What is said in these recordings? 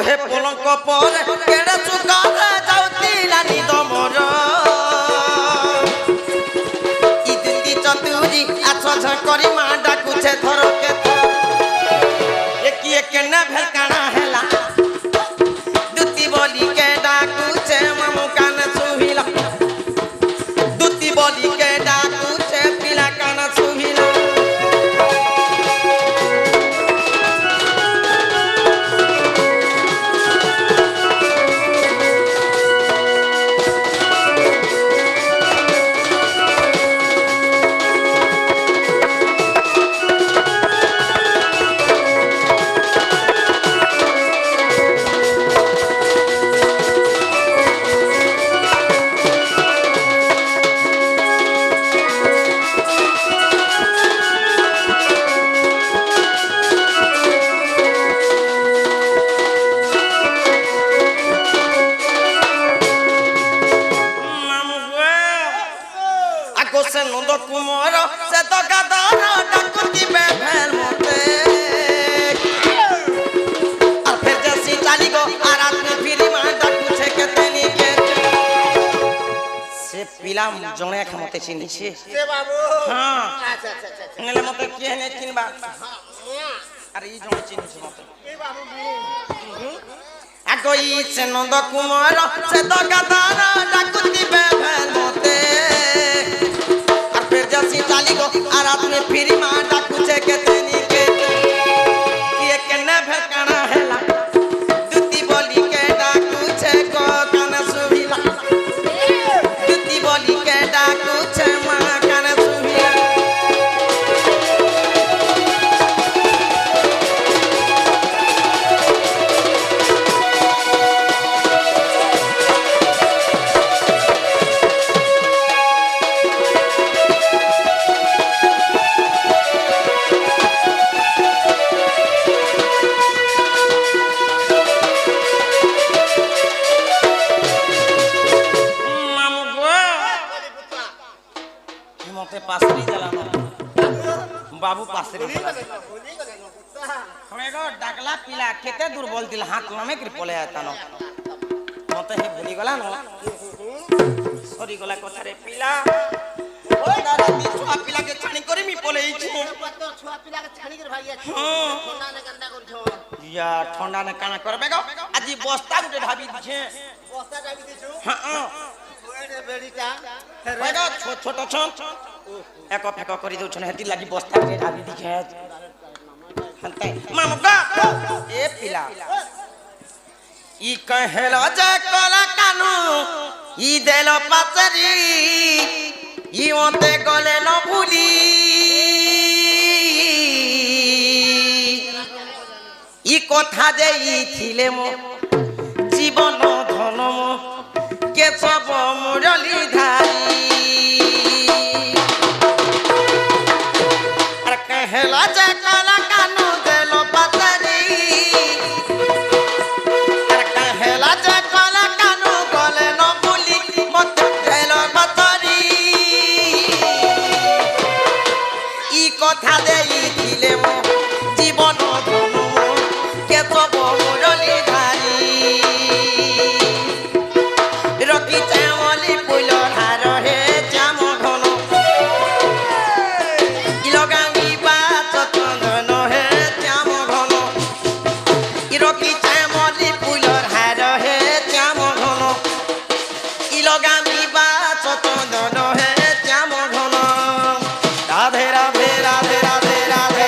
হে পলঙ্ক পরে কেড়ে চুকারে যাউতিলা নিদ মোর ইদিতি চতুরি আছ ঝকরি মা ডাকুছে ধরকে এ কি কেনে ভেলকানা হেলা দুতি বলি কে ডাকুছে মামু কান সুহিলা দুতি বলি কে ডাকুছে পিলা কান সুহিলা से नंद कुमार से तो गदार डाकुती बेफेल मोते और फिर जैसी चाली गो और रात में फिर मां डाकुछे के तेनी के से पिला जणे खमते चिनी छे से बाबू हां अच्छा नेले मते के ने चिनबा अरे ई जणे चिनी छे मते ए बाबू आगो ई से नंद कुमार से तो गदार डाकुती बेफेल मोते जैसी चाली गो और रात में फिर मां डाकुछे के तेनी के ये केने भकाना हेला दुती बोली के डाकुछे को कान सुहिला दुती बोली के डाकुछे मां कान सुहिला पासरी जलाना बाबू पासरी हमेगो डाकला पिला केते दुर्बल दिल हाथ नमे कर पले आता न मते हे भूली गला न सरी गला कथा रे पिला ओ दादा ती छुआ पिला के छाणी करी मी पले छी छुआ पिला के छाणी कर भाई ठंडा ने गंदा कर छो या ठंडा ने काना करबे गो आजी बस्ता गुटे ढाबी दिछे बस्ता ढाबी दिछु हां बेडीटा हेगा छोट छोट एको फेको करी दउ छन हेती लागि बस्ता के ढाबी दिखे हनते मामुका ए पिला ई कहेला जे कला कानू ई देलो पाचरी ई ओते गले न भूली ई कथा जे ई थिले मो जीवन धन मो के सब मुरली धारी अरे कहेला जे कला कानू देलो पातरी अरे कहेला जे कला कानू गले न भूली मत देलो पातरी ई कथा देई दिले मो जीवन धन के सब मुरली धारी रखी चावली पुलो हार हे जाम घन इलगांगी बात चंदन हे जाम घन रखी चावली पुलो हार हे जाम घन इलगांगी बात चंदन हे जाम घन राधे राधे राधे राधे राधे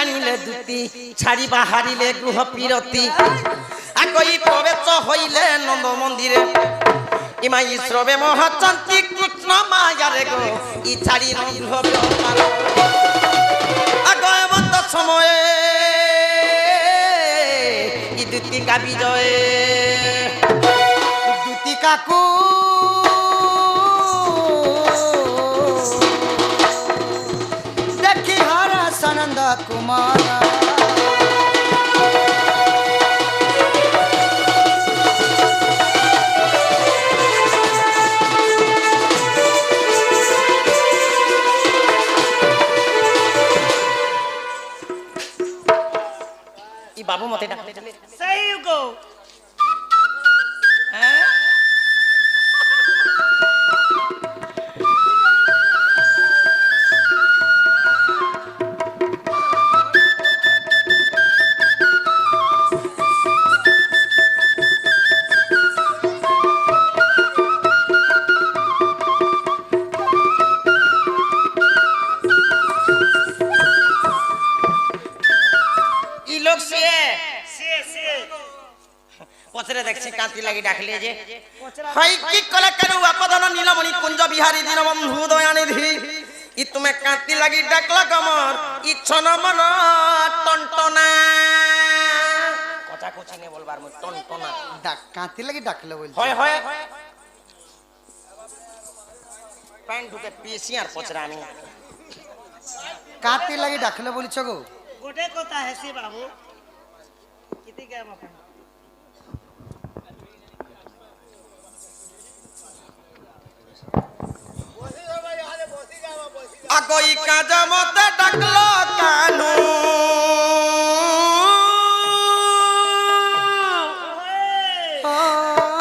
টানিলে দুতি ছাড়ি বাহারিলে গৃহ পিরতি আগই প্রবেশ হইলে নন্দ মন্দিরে ইমাই শ্রবে মহাচন্তি কৃষ্ণ মায়ারে গো ই ছাড়ি গৃহ ব্যাপার আগয় বন্ধ সময়ে ই দুতি কা বিজয়ে দুতি কাকু দেখি হারা সনন্দ কুমার बाबू मते डाकले चले सही को हैं ई लोग से পছরে দেখছি কাঁতি লাগি ডাকলে যে হাই কি কলে করু আপদন নীলমণি কুঞ্জ বিহারী দীনবন্ধু দয়ানিধি ই তুমি কাঁতি লাগি ডাকলা কমর ই ছন মন টনটনা কথা কোচি নে বলবার মু টনটনা ডাক কাঁতি লাগি ডাকলে বল হয় হয় প্যান্ট ঢুকে পিসি আর পছরা আমি কাঁতি লাগি ডাকলে বলিছ গো गोटे कोता है सी बाबू किती काय मका আগই কাজ মতে ডাকলো কানু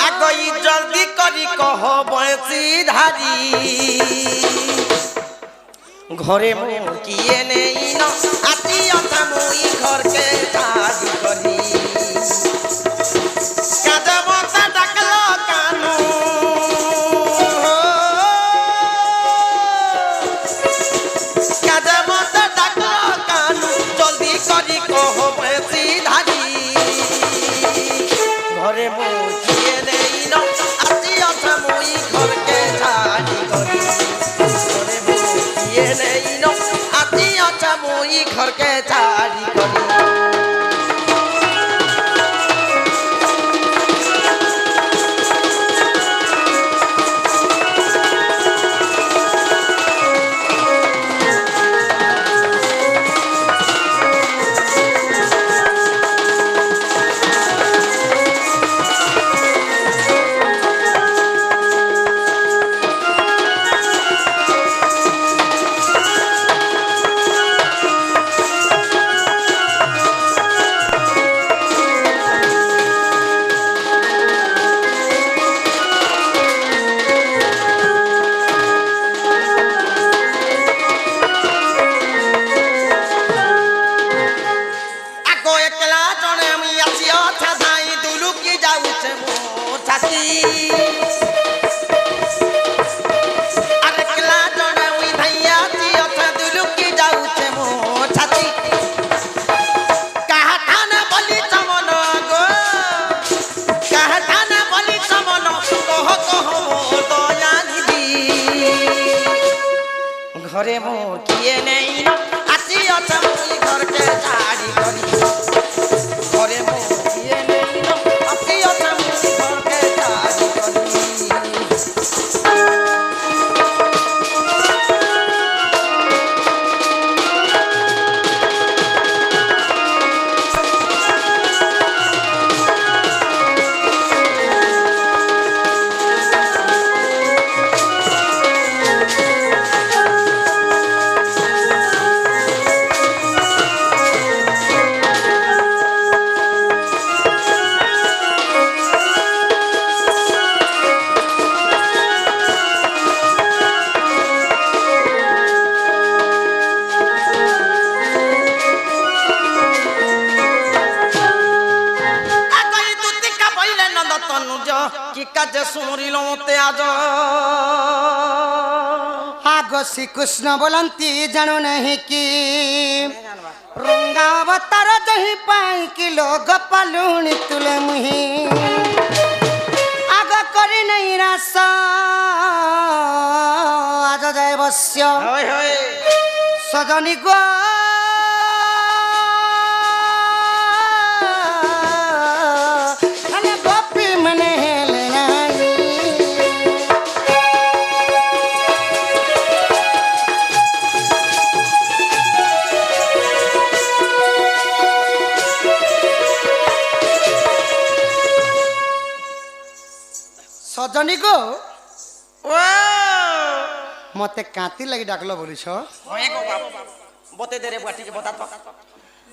আগই জলদি করি কহ বয়সি ধারি ঘরে মুকিয়ে নেই ন আতি অথা মুই ঘরকে ছাড়ি করি কাজ মতে ডাকলো কানু কাজ মতে ডাকলো কানু জলদি করি কহ বয়সি ধারি ঘরে মুকিয়ে নেই ন আতি অথা মুই ঘরকে ছাড়ি করি ঘরে মুকিয়ে নেই ন আতি অথা মুই ঘরকে ছাড়ি করি ঘরে মুকিয়ে নেই আসি অথা মুই ঘরকে ছাড়ি করি ঘরে মুকিয়ে নেই আসি অথা মুই ঘরকে ছাড়ি করি কি কাজে সুমরিল মতে আজ আগ आगो श्री कृष्ण बोलंती जानू नहीं कि नहीं जानबा रंगावतार दही पाई कि लोग पालुनी तुले मुही आग करी नहीं रास आज जाए बस्य होय होय सजनी गो अने गोपी मने हेले नाही सजनी गो ओ मते काती लगी डाकलो बोलिछ होय गो बाप बते दे रे बुआ ठीक है बता तो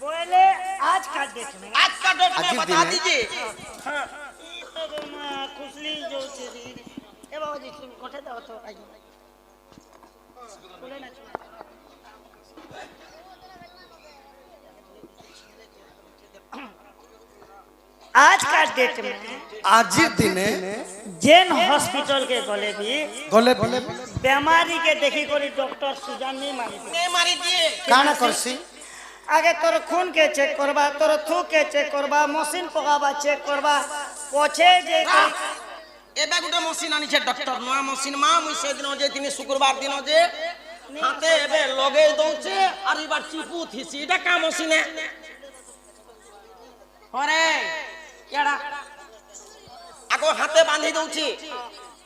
बोले आज का डेट में आज का डेट आज में ही बता दिन है। दीजिए हां खुशली जो चीज ए बाबा जी तुम कोठे दाओ तो आइए बोले ना आज का डेट में आज ही दिने जैन हॉस्पिटल के गले भी गले बीमारी के देखी कोई डॉक्टर सुजान नहीं मारी ने मारी दिए काना करसी आगे तोर खून के चेक करबा तोर थूक के चेक करबा मशीन पकाबा चेक करबा पछे जे एबे गुटे मशीन आनी छे डॉक्टर नया मशीन मा मुई से दिन जे दिन शुक्रवार दिन जे हाथे एबे लगे दउचे और ई बार चिपू थीसी एटा का मशीन है अरे केडा आगो हाथे बांधी दउची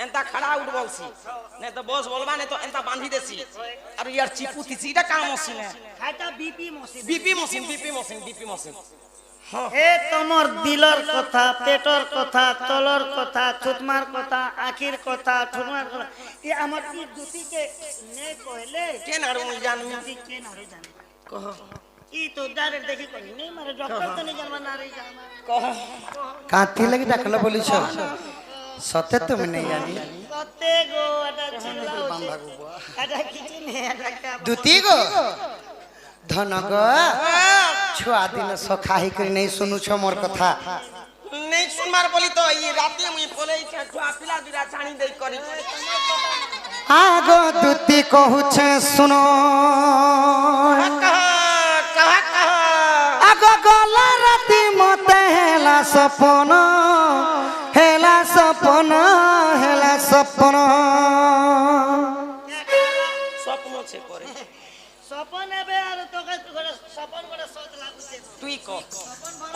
एंता खड़ा उठ बोलसी ने तो बॉस बोलबा ने तो एंता बांधी देसी और यार चिपू थीसी एटा का मशीन है खाटा बीपी मशीन बीपी मशीन हे तमर दिलर कथा पेटर कथा तलर कथा थुतमार कथा आखिर कथा ठुमार कथा ये हमर ई दुती के ने कहले के नारू मुई जान में दुती के नारे जाने कहो ई तो डायरेक्ट देखी कोई नहीं मारे डॉक्टर तो नहीं जानवा नारे जाना कहो काती लगी डाकलो बोलिछ सत्य तुम नहीं जानी कते गो अडा चिल्लाओ अडा किछि ने अडा का दुती गो धन गो छुआ दिन सखाही कर नहीं सुनु छ मोर कथा नहीं सुनमार बोली तो ये राते मुई बोले छे छुआ पिला दिरा छानी दे करी आगो दुती कहूछ सुनो कहा आगो गला राती मते हेला सपन स्वप्न छे करे सपन एबे आर तो के सपन बड़ा सोच लागुছে तुई को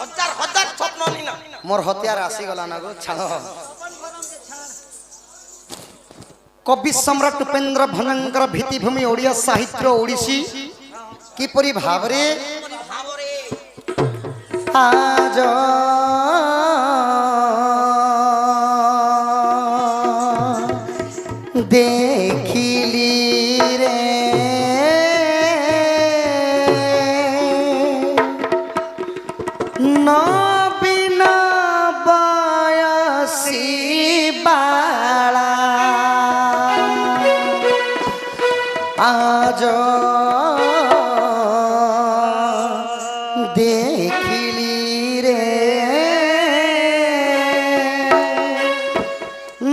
हजार स्वप्न नी ना मोर हत्यार आसी गला ना गो छाड़ सपन भरम के छाड़ कवि सम्राट उपेन्द्र भंजंकर भित्तिभूमि ओडिया साहित्य ओडिसी किपरि भावरे भावरे आज देखिली रे नबीन बयसी बाला आज देखिली रे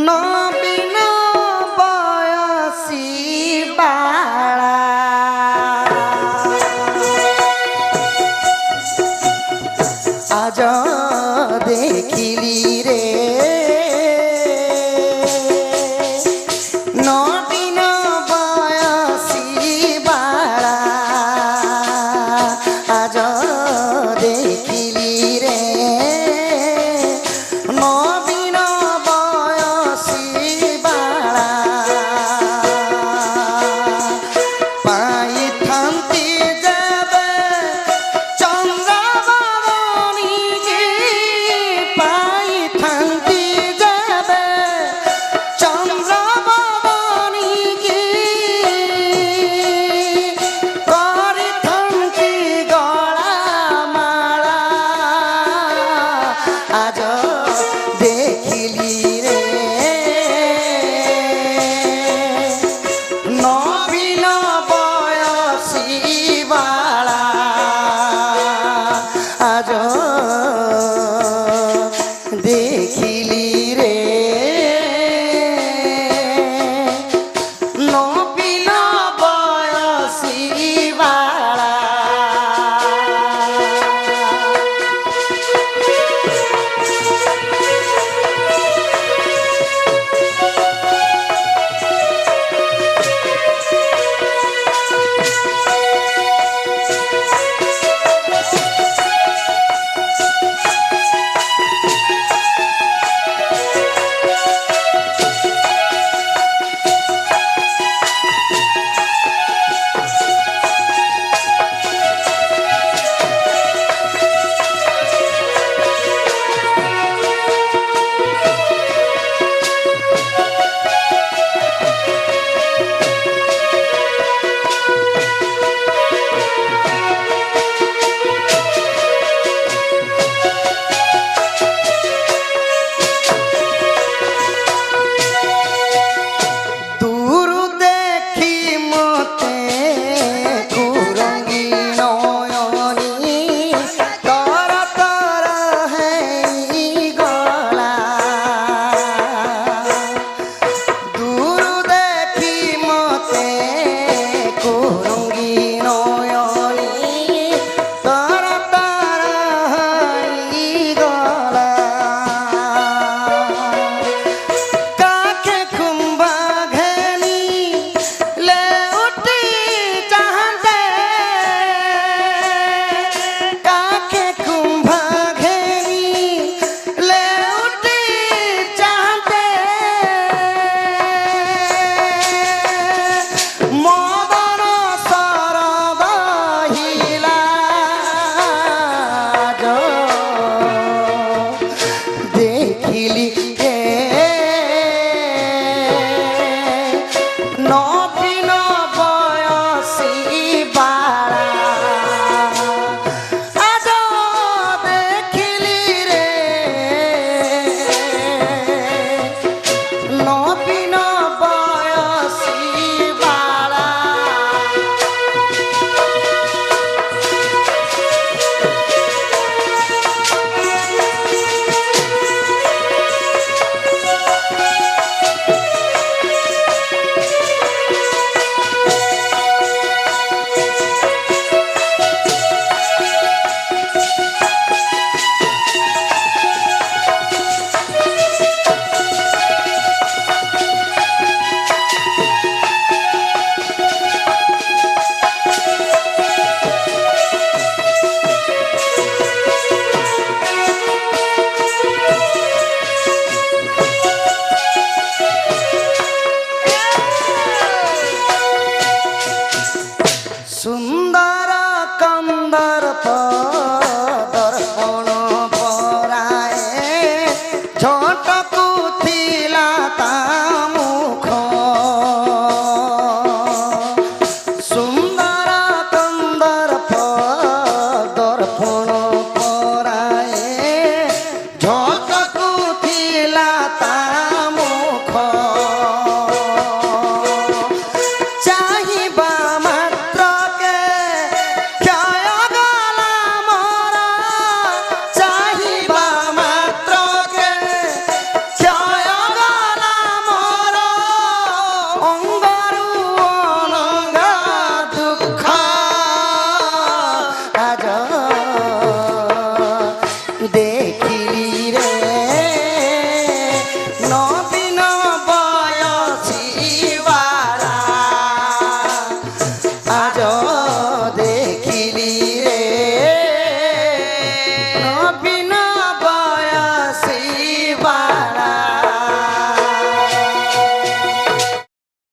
नबीन बयसी बाला आज देखिली रे नबीन बयसी बाला आज देखिली रे नबीन बयसी बाला पाई थांती जाबे चंद्रबाबनी जी पाई था সুন্দর কন্দর দর্পণ পরায় ঝটকু থিলা তা মুখ সুন্দর কন্দর দর্পণ পরায় ঝটকু থিলা তা মুখ চাহিবা মাত্রকে ক্ষয় গলা মরা চাহিবা মাত্রকে ক্ষয় গলা মরা অঙ্গরু